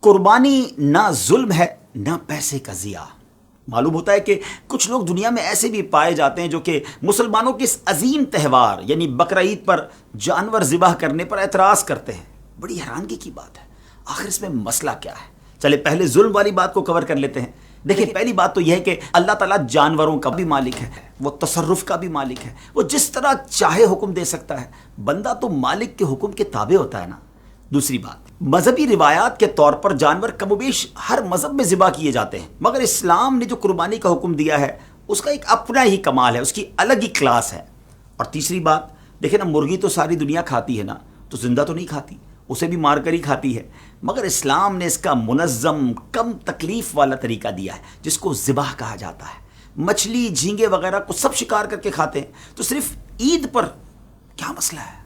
قربانی نہ ظلم ہے نہ پیسے کا ضیاع۔ معلوم ہوتا ہے کہ کچھ لوگ دنیا میں ایسے بھی پائے جاتے ہیں جو کہ مسلمانوں کے اس عظیم تہوار یعنی بقرہ عید پر جانور ذبح کرنے پر اعتراض کرتے ہیں۔ بڑی حیرانگی کی بات ہے، آخر اس میں مسئلہ کیا ہے؟ چلے پہلے ظلم والی بات کو کور کر لیتے ہیں۔ دیکھیں، پہلی بات تو یہ ہے کہ اللہ تعالیٰ جانوروں کا بھی مالک ہے، وہ تصرف کا بھی مالک ہے، وہ جس طرح چاہے حکم دے سکتا ہے، بندہ تو مالک کے حکم کے تابع ہوتا ہے نا۔ دوسری بات، مذہبی روایات کے طور پر جانور کم و بیش ہر مذہب میں ذبح کیے جاتے ہیں، مگر اسلام نے جو قربانی کا حکم دیا ہے اس کا ایک اپنا ہی کمال ہے، اس کی الگ ہی کلاس ہے۔ اور تیسری بات، دیکھیں نا، مرغی تو ساری دنیا کھاتی ہے نا، تو زندہ تو نہیں کھاتی، اسے بھی مار کر ہی کھاتی ہے، مگر اسلام نے اس کا منظم کم تکلیف والا طریقہ دیا ہے جس کو ذبح کہا جاتا ہے۔ مچھلی، جھینگے وغیرہ کو سب شکار کر کے کھاتے ہیں، تو صرف عید پر کیا مسئلہ ہے؟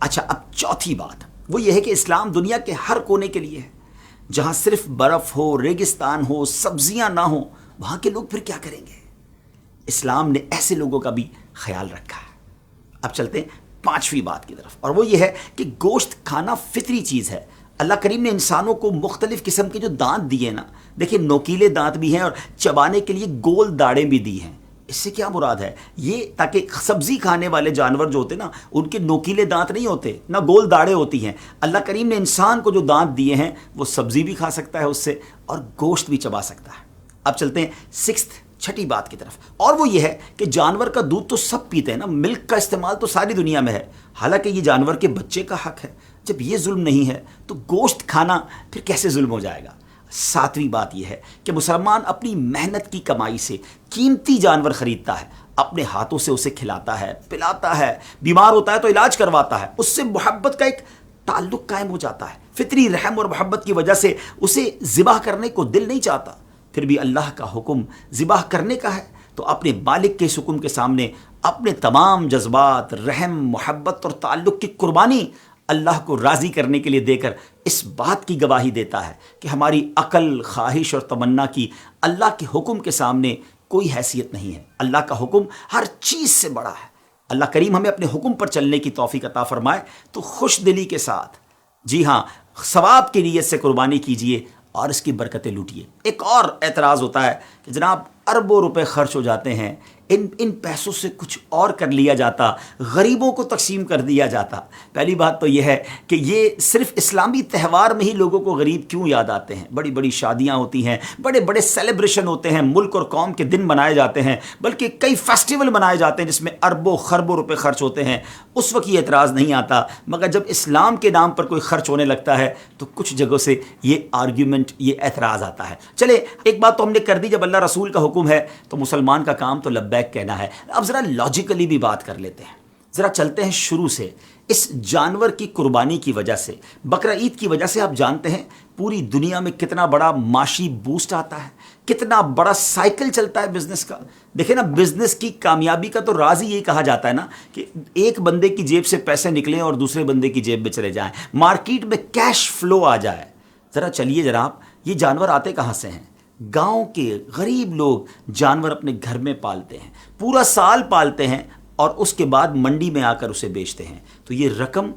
اچھا، اب چوتھی بات وہ یہ ہے کہ اسلام دنیا کے ہر کونے کے لیے ہے۔ جہاں صرف برف ہو، ریگستان ہو، سبزیاں نہ ہوں، وہاں کے لوگ پھر کیا کریں گے؟ اسلام نے ایسے لوگوں کا بھی خیال رکھا ہے۔ اب چلتے ہیں پانچویں بات کی طرف، اور وہ یہ ہے کہ گوشت کھانا فطری چیز ہے۔ اللہ کریم نے انسانوں کو مختلف قسم کے جو دانت دیے نا، دیکھیں نوکیلے دانت بھی ہیں اور چبانے کے لیے گول داڑیں بھی دی ہیں۔ اس سے کیا مراد ہے؟ یہ تاکہ سبزی کھانے والے جانور جو ہوتے نا، ان کے نوکیلے دانت نہیں ہوتے، نہ گول داڑیں ہوتی ہیں۔ اللہ کریم نے انسان کو جو دانت دیے ہیں وہ سبزی بھی کھا سکتا ہے اس سے، اور گوشت بھی چبا سکتا ہے۔ اب چلتے ہیں چھٹی بات کی طرف، اور وہ یہ ہے کہ جانور کا دودھ تو سب پیتے ہیں نا، ملک کا استعمال تو ساری دنیا میں ہے، حالانکہ یہ جانور کے بچے کا حق ہے۔ جب یہ ظلم نہیں ہے تو گوشت کھانا پھر کیسے ظلم ہو جائے گا؟ ساتویں بات یہ ہے کہ مسلمان اپنی محنت کی کمائی سے قیمتی جانور خریدتا ہے، اپنے ہاتھوں سے اسے کھلاتا ہے، پلاتا ہے، بیمار ہوتا ہے تو علاج کرواتا ہے، اس سے محبت کا ایک تعلق قائم ہو جاتا ہے۔ فطری رحم اور محبت کی وجہ سے اسے ذبح کرنے کو دل نہیں چاہتا، پھر بھی اللہ کا حکم ذبح کرنے کا ہے تو اپنے مالک کے اس حکم کے سامنے اپنے تمام جذبات، رحم، محبت اور تعلق کی قربانی اللہ کو راضی کرنے کے لیے دے کر اس بات کی گواہی دیتا ہے کہ ہماری عقل، خواہش اور تمنا کی اللہ کے حکم کے سامنے کوئی حیثیت نہیں ہے۔ اللہ کا حکم ہر چیز سے بڑا ہے۔ اللہ کریم ہمیں اپنے حکم پر چلنے کی توفیق عطا فرمائے تو خوش دلی کے ساتھ، جی ہاں، ثواب کی نیت سے قربانی کیجئے اور اس کی برکتیں لوٹیے۔ ایک اور اعتراض ہوتا ہے کہ جناب اربوں روپے خرچ ہو جاتے ہیں، ان پیسوں سے کچھ اور کر لیا جاتا، غریبوں کو تقسیم کر دیا جاتا۔ پہلی بات تو یہ ہے کہ یہ صرف اسلامی تہوار میں ہی لوگوں کو غریب کیوں یاد آتے ہیں؟ بڑی بڑی شادیاں ہوتی ہیں، بڑے بڑے سیلیبریشن ہوتے ہیں، ملک اور قوم کے دن منائے جاتے ہیں، بلکہ کئی فیسٹیول منائے جاتے ہیں جس میں اربوں خربوں روپے خرچ ہوتے ہیں، اس وقت یہ اعتراض نہیں آتا، مگر جب اسلام کے نام پر کوئی خرچ ہونے لگتا ہے تو کچھ جگہوں سے یہ آرگیومنٹ، یہ اعتراض آتا ہے۔ چلے ایک بات تو ہم نے کر دی، جب اللہ رسول کا حکم ہے تو مسلمان کا کام تو لبیک کہنا ہے۔ اب ذرا لاجیکلی بھی بات کر لیتے ہیں، ذرا چلتے ہیں شروع سے۔ اس جانور کی قربانی کی وجہ سے، بقرہ عید کی وجہ سے آپ جانتے ہیں پوری دنیا میں کتنا بڑا معاشی بوسٹ آتا ہے، کتنا بڑا سائیکل چلتا ہے بزنس کا۔ دیکھیں نا، بزنس کی کامیابی کا تو راز ہی یہی کہا جاتا ہے نا کہ ایک بندے کی جیب سے پیسے نکلیں اور دوسرے بندے کی جیب میں چلے جائیں، مارکیٹ میں کیش فلو آ جائے۔ ذرا چلیے جناب، یہ جانور آتے کہاں سے ہیں؟ گاؤں کے غریب لوگ جانور اپنے گھر میں پالتے ہیں، پورا سال پالتے ہیں اور اس کے بعد منڈی میں آ کر اسے بیچتے ہیں، تو یہ رقم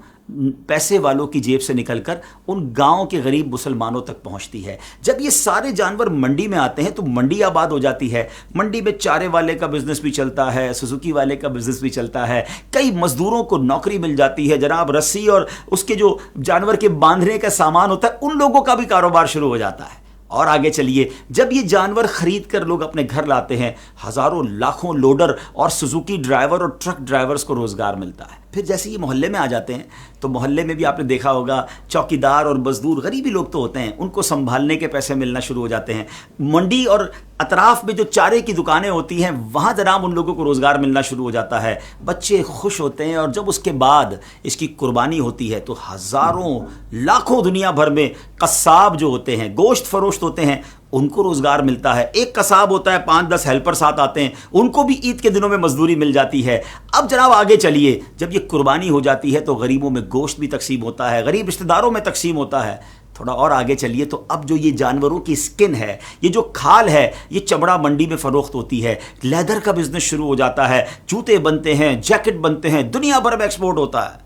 پیسے والوں کی جیب سے نکل کر ان گاؤں کے غریب مسلمانوں تک پہنچتی ہے۔ جب یہ سارے جانور منڈی میں آتے ہیں تو منڈی آباد ہو جاتی ہے، منڈی میں چارے والے کا بزنس بھی چلتا ہے، سوزوکی والے کا بزنس بھی چلتا ہے، کئی مزدوروں کو نوکری مل جاتی ہے، جناب رسی اور اس کے جو جانور کے باندھنے کا سامان ہوتا ہے ان لوگوں کا بھی کاروبار شروع ہو جاتا ہے۔ اور آگے چلیے، جب یہ جانور خرید کر لوگ اپنے گھر لاتے ہیں، ہزاروں لاکھوں لوڈر اور سوزوکی ڈرائیور اور ٹرک ڈرائیورز کو روزگار ملتا ہے۔ پھر جیسے یہ محلے میں آ جاتے ہیں تو محلے میں بھی آپ نے دیکھا ہوگا چوکیدار اور مزدور غریبی لوگ تو ہوتے ہیں، ان کو سنبھالنے کے پیسے ملنا شروع ہو جاتے ہیں۔ منڈی اور اطراف میں جو چارے کی دکانیں ہوتی ہیں وہاں جناب ان لوگوں کو روزگار ملنا شروع ہو جاتا ہے، بچے خوش ہوتے ہیں، اور جب اس کے بعد اس کی قربانی ہوتی ہے تو ہزاروں لاکھوں دنیا بھر میں قصاب جو ہوتے ہیں، گوشت فروشت ہوتے ہیں، ان کو روزگار ملتا ہے۔ ایک قصاب ہوتا ہے، 5-10 ہیلپر ساتھ آتے ہیں، ان کو بھی عید کے دنوں میں مزدوری مل جاتی ہے۔ اب جناب آگے چلیے، جب یہ قربانی ہو جاتی ہے تو غریبوں میں گوشت بھی تقسیم ہوتا ہے، غریب رشتہ داروں میں تقسیم ہوتا ہے۔ تھوڑا اور آگے چلیے تو اب جو یہ جانوروں کی سکن ہے، یہ جو کھال ہے، یہ چمڑا منڈی میں فروخت ہوتی ہے، لیدر کا بزنس شروع ہو جاتا ہے، جوتے بنتے ہیں، جیکٹ بنتے ہیں، دنیا بھر میں ایکسپورٹ ہوتا ہے۔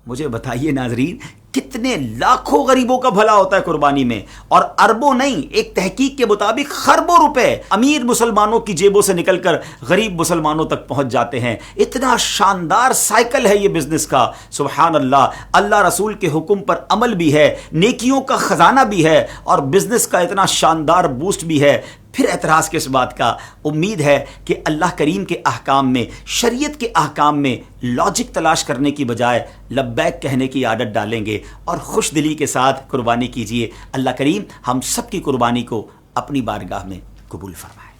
مجھے بتائیے ناظرین، کتنے لاکھوں غریبوں کا بھلا ہوتا ہے قربانی میں، اور اربوں نہیں، ایک تحقیق کے مطابق خربوں روپے امیر مسلمانوں کی جیبوں سے نکل کر غریب مسلمانوں تک پہنچ جاتے ہیں۔ اتنا شاندار سائیکل ہے یہ بزنس کا، سبحان اللہ۔ اللہ رسول کے حکم پر عمل بھی ہے، نیکیوں کا خزانہ بھی ہے، اور بزنس کا اتنا شاندار بوسٹ بھی ہے۔ پھر اعتراض کس بات کا؟ امید ہے کہ اللہ کریم کے احکام میں، شریعت کے احکام میں لاجک تلاش کرنے کی بجائے لبیک کہنے کی عادت ڈالیں گے اور خوش دلی کے ساتھ قربانی کیجئے۔ اللہ کریم ہم سب کی قربانی کو اپنی بارگاہ میں قبول فرمائے۔